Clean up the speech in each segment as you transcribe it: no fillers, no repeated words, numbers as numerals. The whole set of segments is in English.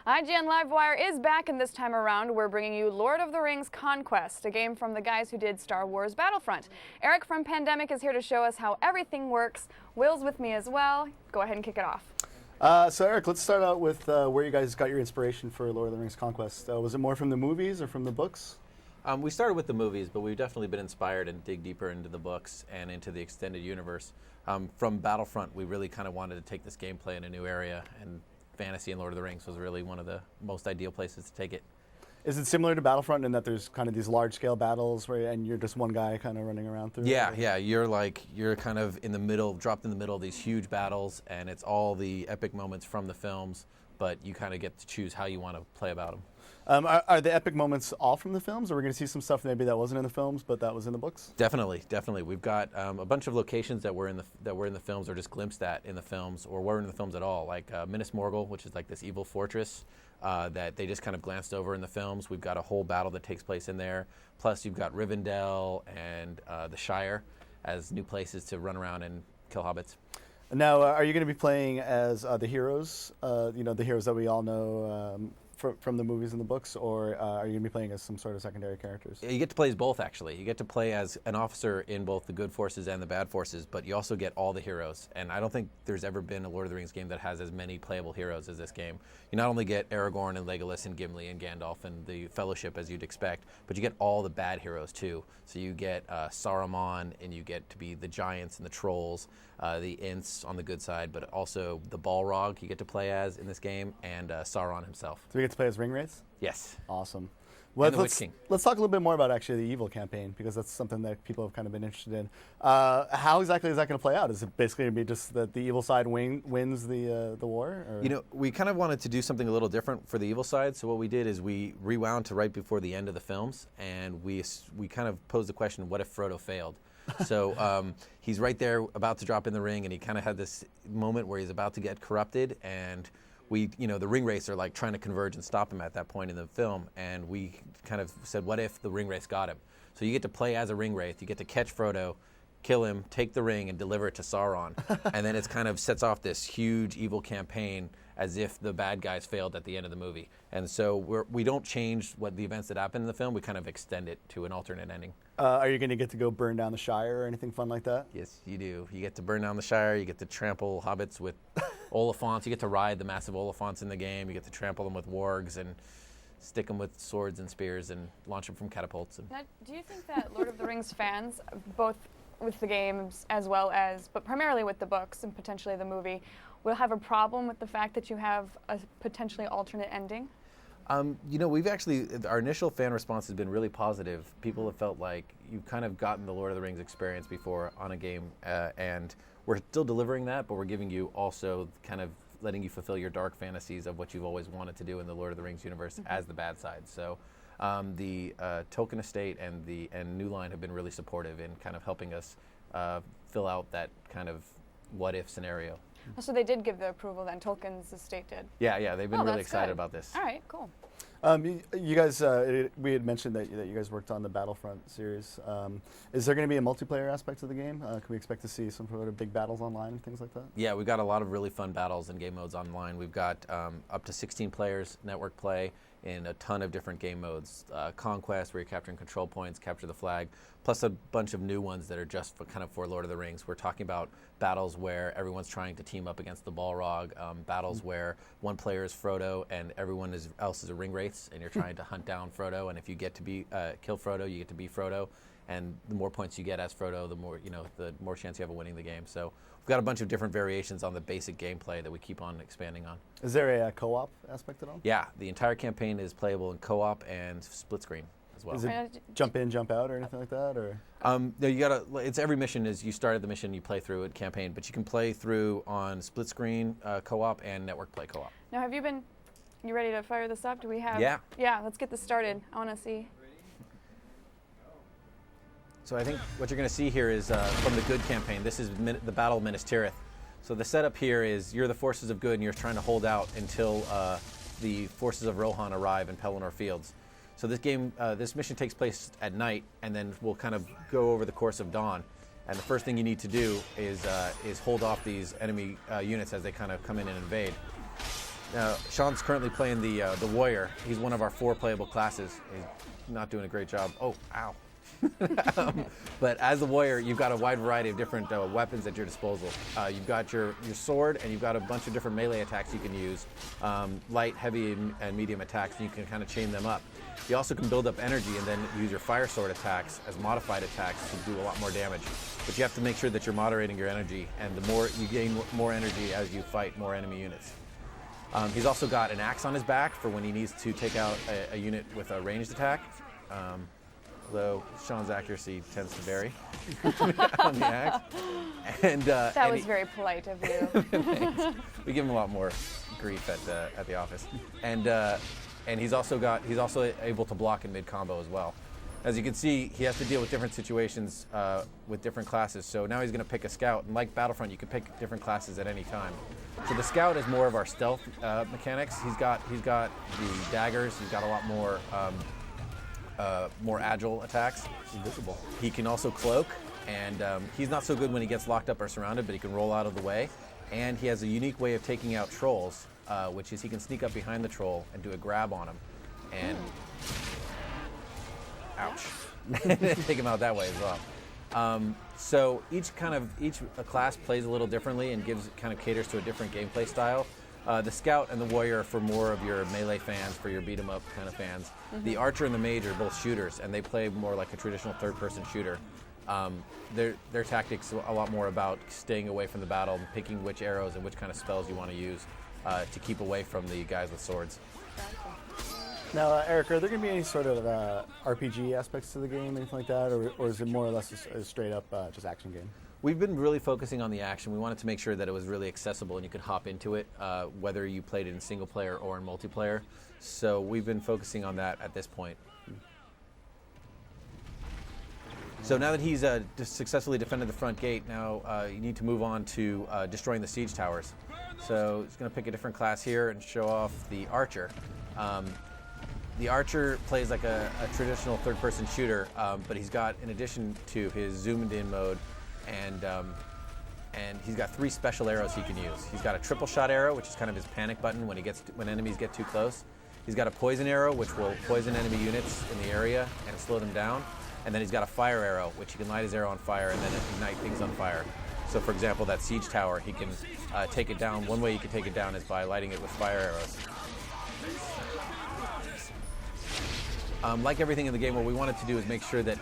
IGN LiveWire is back, and this time around we're bringing you Lord of the Rings Conquest, a game from the guys who did Star Wars Battlefront. Eric from Pandemic is here to show us how everything works. Will's with me as well. Go ahead and kick it off. So Eric, let's start out with where you guys got your inspiration for Lord of the Rings Conquest. Was it more from the movies or from the books? We started with the movies, but we've definitely been inspired and dig deeper into the books and into the extended universe. From Battlefront, we really kind of wanted to take this gameplay in a new area, and fantasy and Lord of the Rings was really one of the most ideal places to take it. Is it similar to Battlefront in that there's kind of these large-scale battles and you're just one guy kind of running around through? Yeah. You're kind of in the middle, dropped in the middle of these huge battles, and it's all the epic moments from the films, but you kind of get to choose how you want to play about them. Are the epic moments all from the films, or are we going to see some stuff maybe that wasn't in the films but that was in the books? Definitely. We've got a bunch of locations that were in the films, or just glimpsed at in the films, or weren't in the films at all. Like Minas Morgul, which is like this evil fortress that they just kind of glanced over in the films. We've got a whole battle that takes place in there. Plus, you've got Rivendell and the Shire as new places to run around and kill hobbits. Now, are you going to be playing as the heroes? The heroes that we all know. From the movies and the books, or are you going to be playing as some sort of secondary characters? You get to play as both, actually. You get to play as an officer in both the good forces and the bad forces, but you also get all the heroes. And I don't think there's ever been a Lord of the Rings game that has as many playable heroes as this game. You not only get Aragorn and Legolas and Gimli and Gandalf and the Fellowship, as you'd expect, but you get all the bad heroes, too. So you get Saruman, and you get to be the giants and the trolls, the Ints on the good side, but also the Balrog you get to play as in this game, and Sauron himself. So we get to play as Ringwraiths? Yes. Awesome. Well, let's talk a little bit more about actually the evil campaign, because that's something that people have kind of been interested in. How exactly is that going to play out? Is it basically going to be just that the evil side wins the war? Or? We kind of wanted to do something a little different for the evil side, so what we did is we rewound to right before the end of the films, and we kind of posed the question, what if Frodo failed? So he's right there about to drop in the ring, and he kind of had this moment where he's about to get corrupted, and the Ringwraiths are like trying to converge and stop him at that point in the film, and we kind of said, what if the Ringwraiths got him? So you get to play as a Ringwraith, you get to catch Frodo, kill him, take the ring, and deliver it to Sauron. And then it kind of sets off this huge evil campaign as if the bad guys failed at the end of the movie. And so we don't change what the events that happen in the film, we kind of extend it to an alternate ending. Are you going to get to go burn down the Shire or anything fun like that? Yes, you do. You get to burn down the Shire, you get to trample hobbits with Oliphants, you get to ride the massive Oliphants in the game, you get to trample them with wargs and stick them with swords and spears and launch them from catapults. Now, do you think that Lord of the Rings fans, both with the games as well as, but primarily with the books and potentially the movie, will have a problem with the fact that you have a potentially alternate ending? We've actually, our initial fan response has been really positive. People have felt like you've kind of gotten the Lord of the Rings experience before on a game, and we're still delivering that, but we're giving you also kind of letting you fulfill your dark fantasies of what you've always wanted to do in the Lord of the Rings universe as the bad side. So the Tolkien estate and New Line have been really supportive in kind of helping us fill out that kind of what-if scenario. Oh, so they did give the approval then, Tolkien's estate did? Yeah, they've been really excited about this. All right, cool. You guys, we had mentioned that you guys worked on the Battlefront series. Is there going to be a multiplayer aspect to the game? Can we expect to see some sort of big battles online and things like that? Yeah, we've got a lot of really fun battles and game modes online. We've got up to 16 players, network play, in a ton of different game modes. Conquest, where you're capturing control points, capture the flag, plus a bunch of new ones that are just for Lord of the Rings. We're talking about battles where everyone's trying to team up against the Balrog, battles where one player is Frodo and everyone else is a Ringwraiths, and you're trying to hunt down Frodo, and if you get to kill Frodo, you get to be Frodo, and the more points you get as Frodo, the more chance you have of winning the game. So we've got a bunch of different variations on the basic gameplay that we keep on expanding on. Is there a co-op aspect at all? Yeah, the entire campaign is playable in co-op and split screen as well. Is it jump in, jump out, or anything like that, or? No, you gotta. It's every mission is you started the mission, you play through it campaign, but you can play through on split screen co-op and network play co-op. Now, you ready to fire this up? Do we have? Yeah. Yeah, let's get this started. I want to see. So I think what you're going to see here is from the good campaign. This is the Battle of Minas Tirith. So the setup here is you're the forces of good, and you're trying to hold out until the forces of Rohan arrive in Pelennor Fields. So this mission takes place at night, and then we'll kind of go over the course of dawn. And the first thing you need to do is hold off these enemy units as they kind of come in and invade. Now, Sean's currently playing the warrior. He's one of our 4 playable classes. He's not doing a great job. Oh, ow. But as the warrior, you've got a wide variety of different weapons at your disposal. You've got your sword, and you've got a bunch of different melee attacks you can use, light, heavy, and medium attacks, and you can kind of chain them up. You also can build up energy and then use your fire sword attacks as modified attacks to do a lot more damage. But you have to make sure that you're moderating your energy, and the more you gain more energy as you fight more enemy units. He's also got an axe on his back for when he needs to take out a unit with a ranged attack. Although Sean's accuracy tends to vary on the axe. And, that was very polite of you. Thanks. We give him a lot more grief at the office. And he's also able to block in mid combo as well. As you can see, he has to deal with different situations with different classes. So now he's going to pick a scout, and like Battlefront, you can pick different classes at any time. So the scout is more of our stealth mechanics. He's got the daggers. He's got a lot more agile attacks. Invisible. He can also cloak, and he's not so good when he gets locked up or surrounded, but he can roll out of the way. And he has a unique way of taking out trolls, which is he can sneak up behind the troll and do a grab on him, and ouch, take him out that way as well. So each class plays a little differently and kind of caters to a different gameplay style. The scout and the warrior are for more of your melee fans, for your beat 'em up kind of fans. Mm-hmm. The archer and the mage are both shooters, and they play more like a traditional third-person shooter. Their tactics are a lot more about staying away from the battle and picking which arrows and which kind of spells you want to use to keep away from the guys with swords. Now, Eric, are there going to be any sort of RPG aspects to the game, anything like that, or is it more or less a straight-up just action game? We've been really focusing on the action. We wanted to make sure that it was really accessible and you could hop into it, whether you played it in single player or in multiplayer. So we've been focusing on that at this point. So now that he's successfully defended the front gate, now you need to move on to destroying the siege towers. So he's going to pick a different class here and show off the archer. The archer plays like a traditional third-person shooter, but he's got, in addition to his zoomed-in mode, and he's got 3 special arrows he can use. He's got a triple shot arrow, which is kind of his panic button when enemies get too close. He's got a poison arrow, which will poison enemy units in the area and slow them down. And then he's got a fire arrow, which he can light his arrow on fire and then ignite things on fire. So for example, that siege tower, he can take it down. One way you can take it down is by lighting it with fire arrows. Like everything in the game, what we wanted to do is make sure that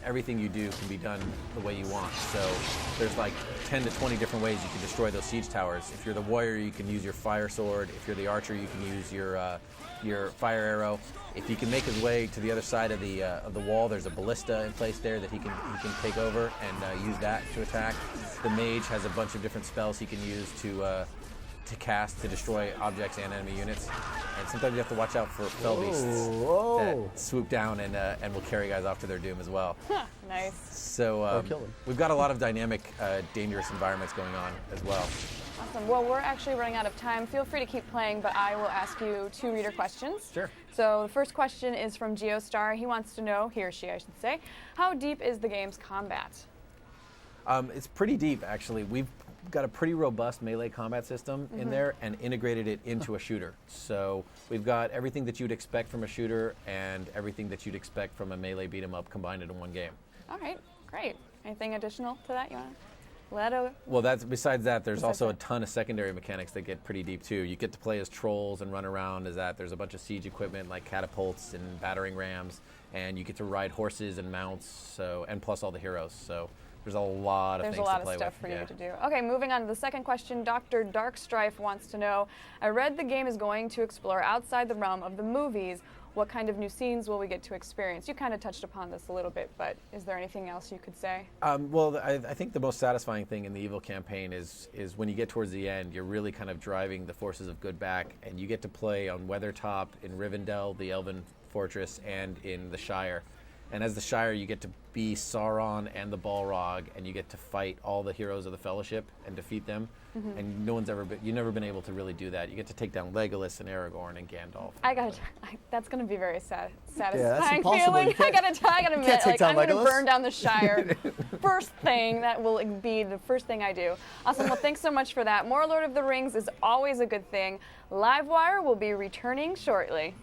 everything you do can be done the way you want. So there's like 10 to 20 different ways you can destroy those siege towers. If you're the warrior, you can use your fire sword. If you're the archer, you can use your fire arrow. If he can make his way to the other side of the wall, there's a ballista in place there that he can take over and use that to attack. The mage has a bunch of different spells he can use to cast to destroy objects and enemy units. And sometimes you have to watch out for fell beasts that swoop down and will carry guys off to their doom as well. Nice. So we've got a lot of dynamic, dangerous environments going on as well. Awesome. Well, we're actually running out of time. Feel free to keep playing, but I will ask you 2 reader questions. Sure. So the first question is from GeoStar. He wants to know, he or she I should say, how deep is the game's combat? It's pretty deep, actually. We've got a pretty robust melee combat system in there and integrated it into a shooter. So we've got everything that you'd expect from a shooter and everything that you'd expect from a melee beat 'em up combined into one game. All right, great. Anything additional to that you want to let over? Well, besides that, there's also a ton of secondary mechanics that get pretty deep too. You get to play as trolls and run around as that. There's a bunch of siege equipment like catapults and battering rams, and you get to ride horses and mounts, and plus all the heroes. So there's a lot of things to play with. There's a lot of stuff for you to do. Okay, moving on to the second question. Dr. Darkstrife wants to know, I read the game is going to explore outside the realm of the movies. What kind of new scenes will we get to experience? You kind of touched upon this a little bit, but is there anything else you could say? Well, I think the most satisfying thing in the Evil campaign is when you get towards the end, you're really kind of driving the forces of good back, and you get to play on Weathertop, in Rivendell, the Elven Fortress, and in the Shire. And as the Shire, you get to be Sauron and the Balrog, and you get to fight all the heroes of the Fellowship and defeat them. And you've never been able to really do that. You get to take down Legolas and Aragorn and Gandalf. That's going to be very satisfying that's impossible. feeling. I gotta admit, like, I'm going to Legolas. burn down the Shire. First thing, that will be the first thing I do. Awesome, well, thanks so much for that. More Lord of the Rings is always a good thing. LiveWire will be returning shortly.